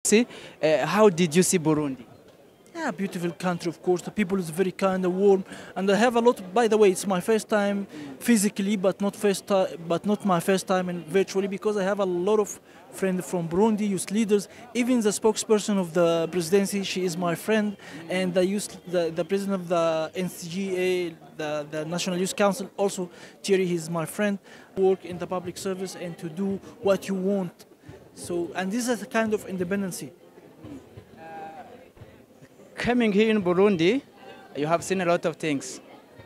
See, how did you see Burundi? Yeah, beautiful country, of course. The people is very kind and warm, and I have a lot. By the way, it's my first time physically, but not my first time in virtually, because I have a lot of friends from Burundi, youth leaders. Even the spokesperson of the presidency, she is my friend, and the president of the NCGA, the National Youth Council, also Thierry, he's my friend. Work in the public service and to do what you want. So, and this is a kind of independency. Coming here in Burundi, you have seen a lot of things,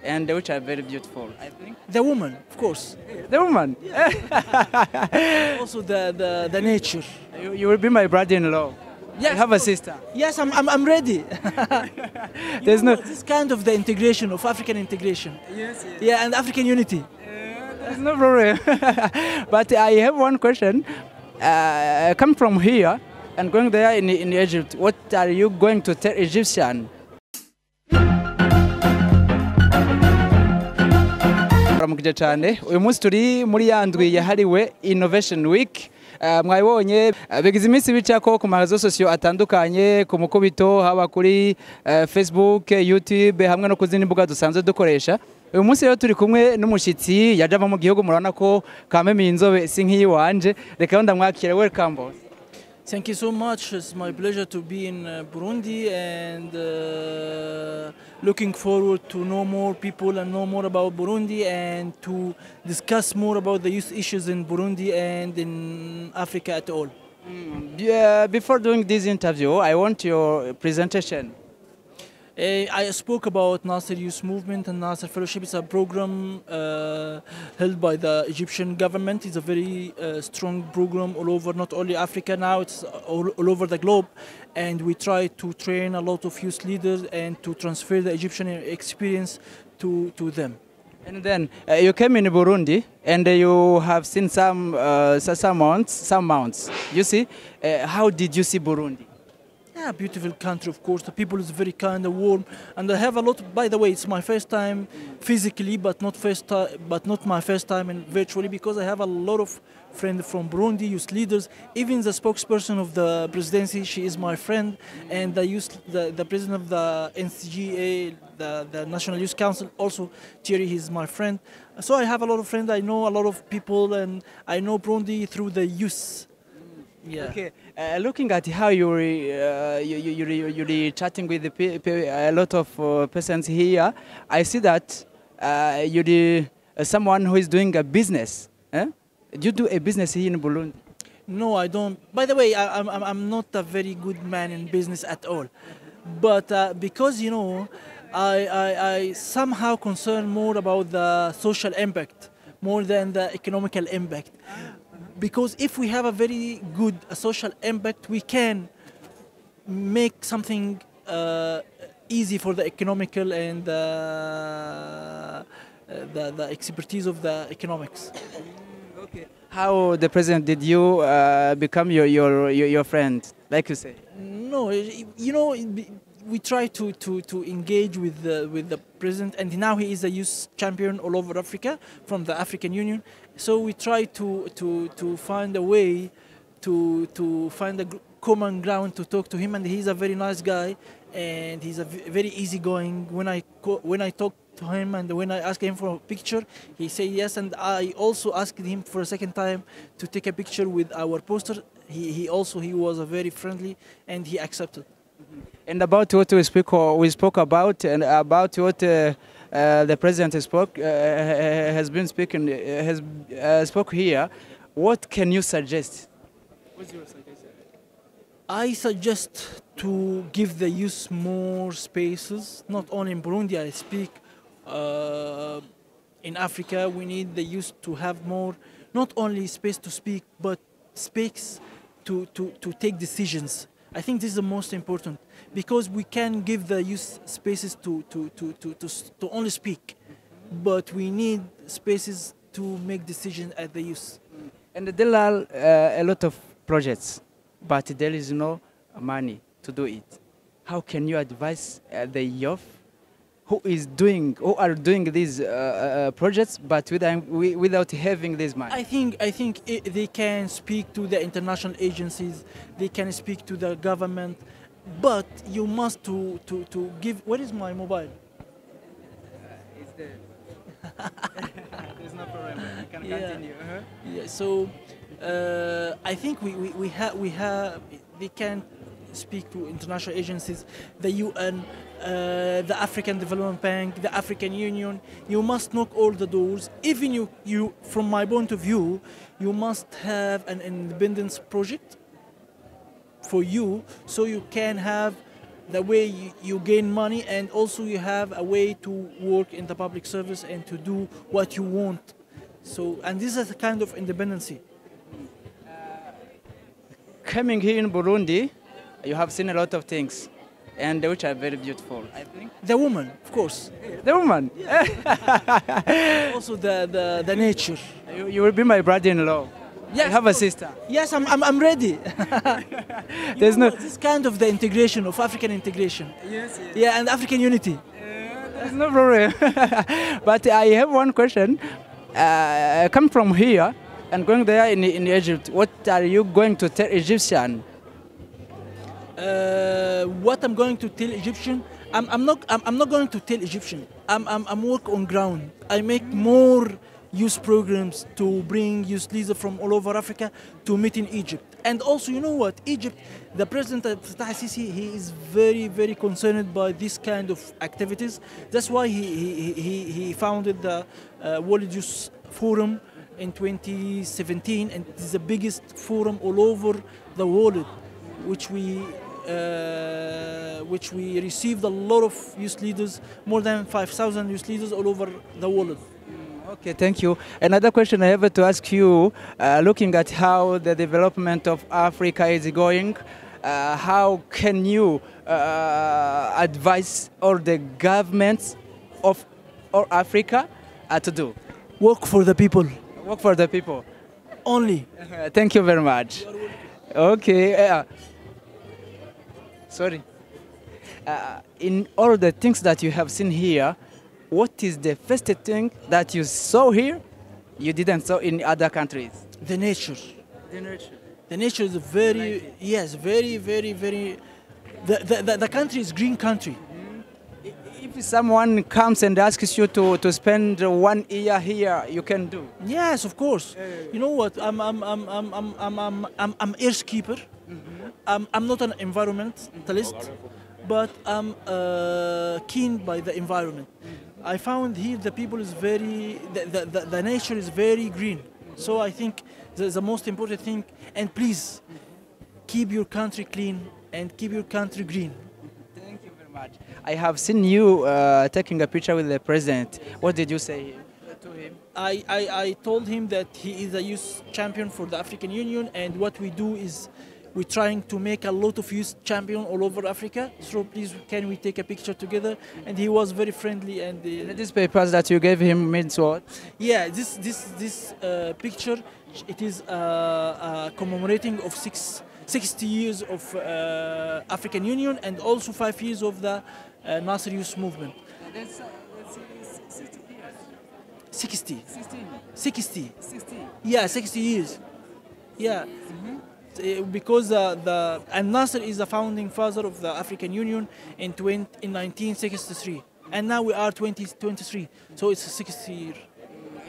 and which are very beautiful, I think. The woman, of course. The woman. Also the nature. You will be my brother-in-law. Yes, I have a sister. Yes, I'm ready. There's no. This kind of the integration of African integration. Yes, yes. Yeah, and African unity. There's no problem. But I have one question. Come from here and going there in Egypt, what are you going to tell Egyptian? Muramukije cyane. Uyu munsi turi muri ya ndwi yahariwe Innovation Week. Mwabonye bigize iminsi bicako ku marezo sosiyo atandukanye ku mukubito haba kuri Facebook, YouTube hamwe no kuzindi mbuga dusanzwe dukoresha. Uyu munsi rero turi kumwe n'umushitsi yaje ava mu gihugu, murabona ko kameme inzobe si nk'iyi wanje. Reka ndamwakire, welcome boss. Thank you so much. It's my pleasure to be in Burundi, and looking forward to know more people and know more about Burundi and to discuss more about the youth issues in Burundi and in Africa at all. Before doing this interview, I want your presentation. I spoke about Nasser Youth Movement and Nasser Fellowship. It's a program held by the Egyptian government. It's a very strong program all over, not only Africa now, it's all over the globe. And we try to train a lot of youth leaders and to transfer the Egyptian experience to them. And then you came in Burundi and you have seen some mounts. You see, how did you see Burundi? Yeah, beautiful country, of course. The people is very kind and warm, and I have a lot. By the way, it's my first time physically, but not my first time in virtually, because I have a lot of friends from Burundi, youth leaders. Even the spokesperson of the presidency, she is my friend, and the president of the NCGA, the National Youth Council, also Thierry, he's my friend. So I have a lot of friends. I know a lot of people, and I know Burundi through the youth. Yeah. Okay. Looking at how you're chatting with a lot of persons here, I see that you're someone who is doing a business. Eh? Do you do a business here in Burundi? No, I don't. By the way, I'm not a very good man in business at all. But because, you know, I somehow concern more about the social impact more than the economical impact. Because if we have a very good social impact, we can make something easy for the economical and the expertise of the economics. Okay. How the president did you become your friend, like you say? No, you know, we try to engage with the president, and now he is a youth champion all over Africa from the African Union. So we try to find a way to find a common ground to talk to him, and he's a very nice guy, and he's a very easygoing. When I talk to him and when I ask him for a picture, he say yes, and I also asked him for a second time to take a picture with our poster. He was a very friendly, and he accepted. And about what we spoke about, and about what the president has been speaking, spoke here. What can you suggest? What's your suggestion? I suggest to give the youth more spaces. Not only in Burundi, I speak in Africa. We need the youth to have more, not only space to speak, but space to take decisions. I think this is the most important, because we can give the youth spaces to only speak, but we need spaces to make decisions at the youth. And there are a lot of projects, but there is no money to do it. How can you advise the youth who are doing these projects, but without having this money? I think they can speak to the international agencies, they can speak to the government, but you must to give. Where is my mobile? It's there. There's no problem. You can Yeah. continue. Yeah, so I think we have they can speak to international agencies, the UN, the African Development Bank, the African Union. You must knock all the doors. Even you from my point of view, you must have an independence project for you, so you can have the way you gain money, and also you have a way to work in the public service and to do what you want. So, and this is a kind of independency. Coming here in Burundi, you have seen a lot of things, and which are very beautiful, I think. The woman, of course. The woman. Also the nature. You will be my brother-in-law. Yes, I have of a course. sister. Yes, I'm ready. There's no. This kind of the integration of African integration. Yes, yes. Yeah, and African unity. There's no problem. But I have one question. Come from here and going there in Egypt, what are you going to tell Egyptian? What I'm going to tell Egyptian, I'm not going to tell Egyptian. I'm work on ground. I make more youth programs to bring youth leaders from all over Africa to meet in Egypt. And also, you know what? Egypt, the president Fattah al-Sisi, he is very, very concerned by this kind of activities. That's why he founded the World Youth Forum in 2017, and it is the biggest forum all over the world, which we received a lot of youth leaders, more than 5,000 youth leaders all over the world. Okay, thank you. Another question I have to ask you, looking at how the development of Africa is going, how can you advise all the governments of all Africa to do? Work for the people. Work for the people. Only. Thank you very much. Okay. Sorry. In all the things that you have seen here, what is the first thing that you saw here you didn't saw in other countries? The nature. The nature. The nature is very, yes, very, very, very. The country is green country. If someone comes and asks you to spend 1 year here, you can do. Yes, of course. You know what? I'm earth keeper. I'm not an environmentalist, but I'm keen by the environment. I found here the people is very, the nature is very green. So I think the most important thing, and please keep your country clean and keep your country green. Thank you very much. I have seen you taking a picture with the president. What did you say to him? I told him that he is a youth champion for the African Union, and what we do is we're trying to make a lot of youth champions all over Africa. So please, can we take a picture together? And he was very friendly. And these papers that you gave him means what? Yeah, this picture, it is commemorating of 60 years of African Union and also 5 years of the Nasser Youth Movement. That's 60 years. 60. 16. 60. 60. Yeah, 60 years. Yeah. Because and Nasser is the founding father of the African Union in 1963, and now we are 2023, so it's 60 years.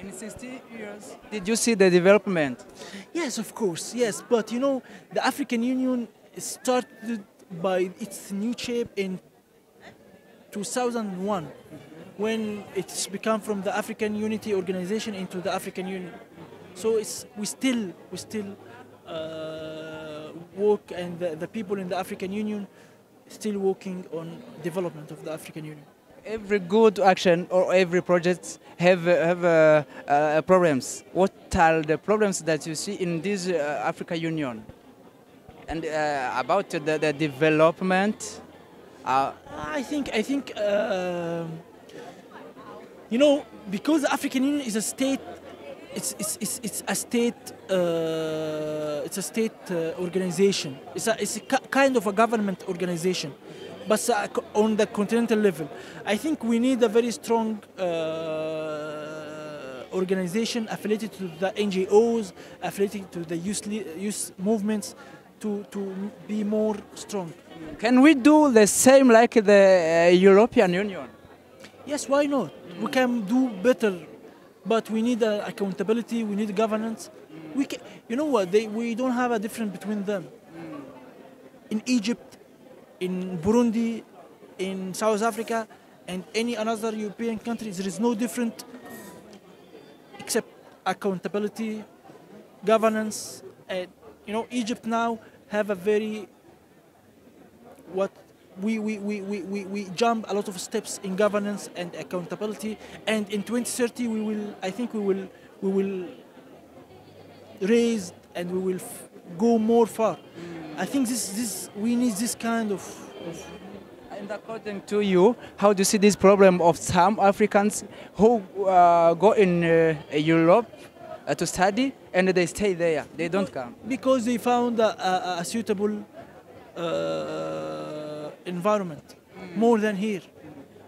In 60 years, did you see the development? Yes, of course, yes. But you know, the African Union started by its new shape in 2001, when it's become from the African Unity Organization into the African Union. So we still work, and the people in the African Union still working on development of the African Union. Every good action or every project have problems. What are the problems that you see in this African Union? And about the development? I think you know, because the African Union is a state. It's a state organization. It's a kind of a government organization, but on the continental level. I think we need a very strong organization affiliated to the NGOs, affiliated to the youth movements, to be more strong. Can we do the same like the European Union? Yes, why not? We can do better, but we need accountability, we need governance. We can, you know what, we don't have a difference between them. In Egypt, in Burundi, in South Africa, and any another European country, there is no different except accountability, governance. And you know, Egypt now have a very we jump a lot of steps in governance and accountability, and in 2030 I think we will raise and we will go more far. I think we need this kind of. And according to you, how do you see this problem of some Africans who go in Europe to study and they stay there, they don't come? Because they found a suitable environment, more than here.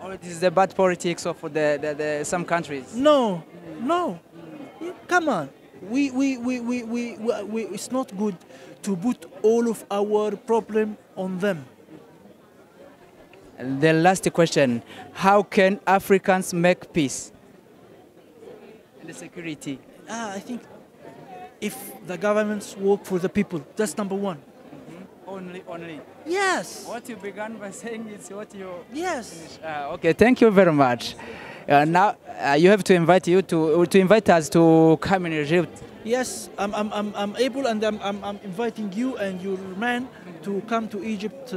Or it is the bad politics of some countries? No, come on. It's not good to put all of our problem on them. And the last question, how can Africans make peace and security? I think if the governments work for the people, that's number one. Only. Yes. What you began by saying is what you. Yes. Finish. Okay. Thank you very much. Now you have to invite us to come in Egypt. Yes, I'm able, and I'm inviting you and your man to come to Egypt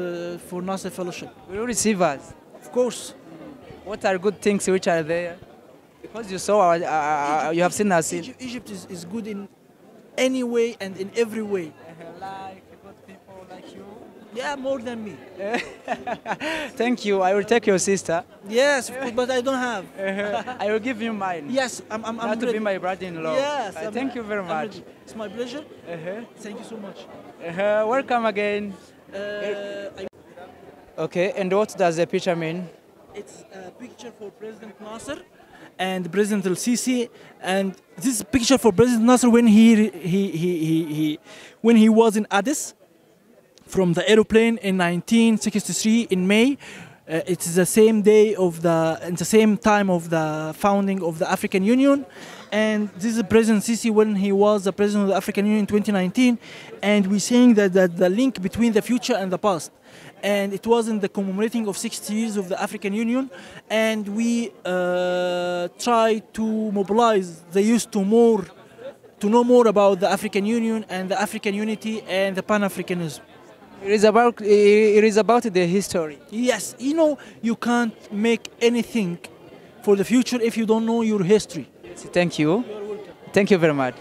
for Nasser Fellowship. Will you receive us? Of course. What are good things which are there? Because you saw you have seen us. Egypt is good in any way and in every way. Like good people like you. Yeah, more than me. Thank you. I will take your sister. Yes, but I don't have. I will give you mine. Yes, I'm to be my brother-in-law. Yes. Thank you very much. It's my pleasure. Thank you so much. Welcome again. Okay, and what does the picture mean? It's a picture for President Nasser and President El-Sisi, and this is a picture for President Nasser when he was in Addis from the aeroplane in 1963 in May. It is the same day the same time of the founding of the African Union, and this is President Sisi when he was the president of the African Union in 2019, and we're saying that the link between the future and the past. And it was in the commemorating of 60 years of the African Union, and we try to mobilize the youth to know more about the African Union and the African unity and the Pan-Africanism. It is about the history. Yes, you know, you can't make anything for the future if you don't know your history. Thank you. You're welcome. Thank you very much.